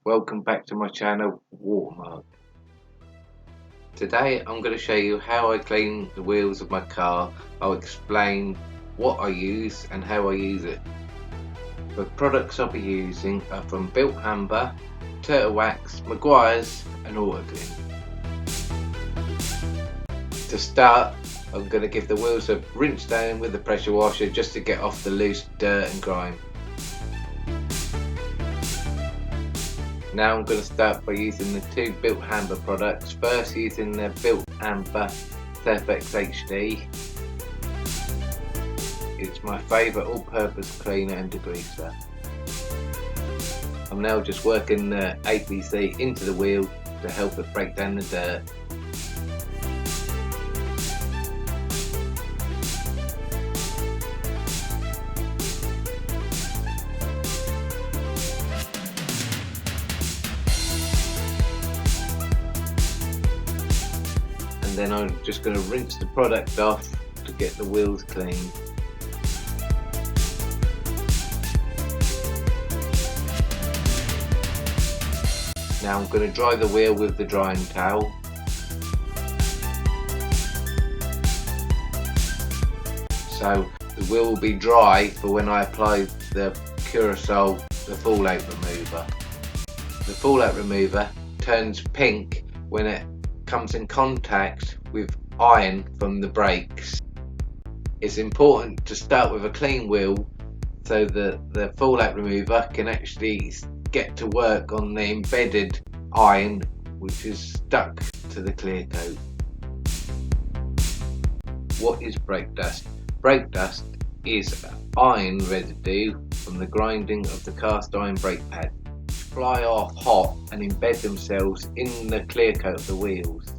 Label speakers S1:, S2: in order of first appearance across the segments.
S1: Welcome back to my channel, WaterMark. Today I'm going to show you how I clean the wheels of my car. I'll explain what I use and how I use it. The products I'll be using are from Bilt Hamber, Wax, Meguiar's and AutoGlym. To start, I'm going to give the wheels a rinse down with the pressure washer just to get off the loose dirt and grime. Now I'm going to start by using the two Bilt Hamber products. First using the Bilt Hamber Surfex HD. It's my favourite all-purpose cleaner and degreaser. I'm now just working the APC into the wheel to help it break down the dirt. And then I'm just going to rinse the product off to get the wheels clean. Now I'm going to dry the wheel with the drying towel. So the wheel will be dry for when I apply the Curacao, the fallout remover. The fallout remover turns pink when it comes in contact with iron from the brakes. It's important to start with a clean wheel so that the fallout remover can actually get to work on the embedded iron which is stuck to the clear coat. What is brake dust? Brake dust is iron residue from the grinding of the cast iron brake pad. Fly off hot and embed themselves in the clear coat of the wheels.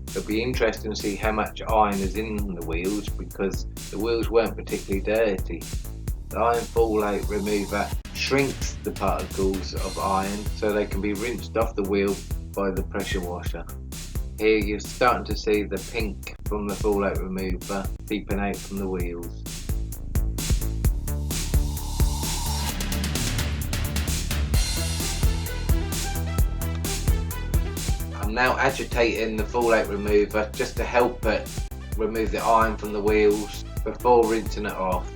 S1: It'll be interesting to see how much iron is in the wheels because the wheels weren't particularly dirty. The iron fallout remover shrinks the particles of iron so they can be rinsed off the wheel by the pressure washer. Here you're starting to see the pink from the fallout remover seeping out from the wheels. I'm now agitating the fallout remover just to help it remove the iron from the wheels before rinsing it off.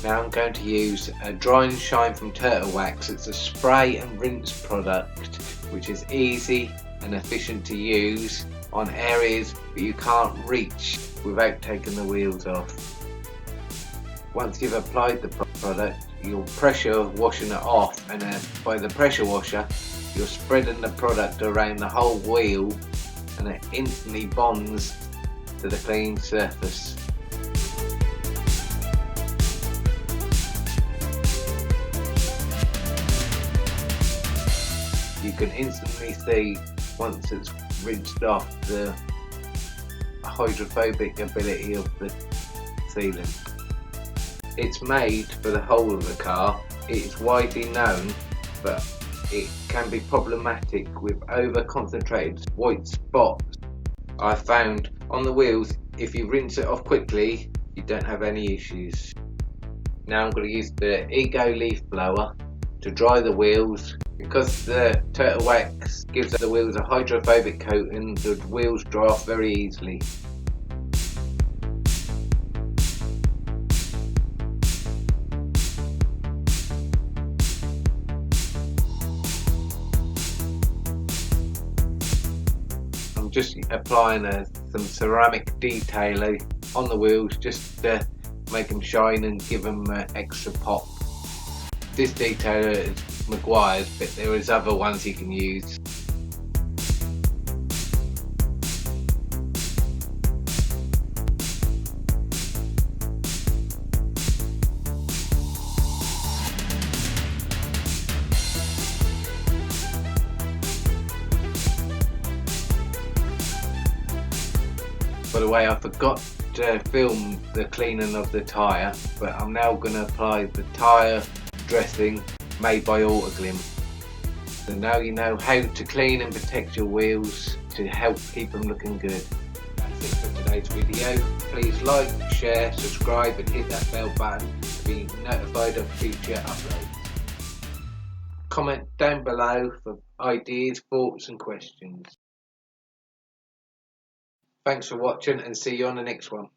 S1: Now I'm going to use a Dry and Shine from Turtle Wax. It's a spray and rinse product which is easy and efficient to use on areas that you can't reach without taking the wheels off. Once you've applied the product, you're pressure washing it off, and then by the pressure washer you're spreading the product around the whole wheel and it instantly bonds to the clean surface. You can instantly see once it's rinsed off the hydrophobic ability of the sealant. It's made for the whole of the car. It is widely known, but it can be problematic with over concentrated white spots. I found on the wheels, if you rinse it off quickly, you don't have any issues. Now I'm going to use the Ego leaf blower to dry the wheels. Because the turtle wax gives the wheels a hydrophobic coating, the wheels dry off very easily. just applying some ceramic detailing on the wheels just to make them shine and give them extra pop. This detailer is Meguiar's, but there is other ones you can use. By the way, I forgot to film the cleaning of the tyre, but I'm now going to apply the tyre dressing made by AutoGlym. So now you know how to clean and protect your wheels to help keep them looking good. That's it for today's video. Please like, share, subscribe and hit that bell button to be notified of future uploads. Comment down below for ideas, thoughts and questions. Thanks for watching and see you on the next one.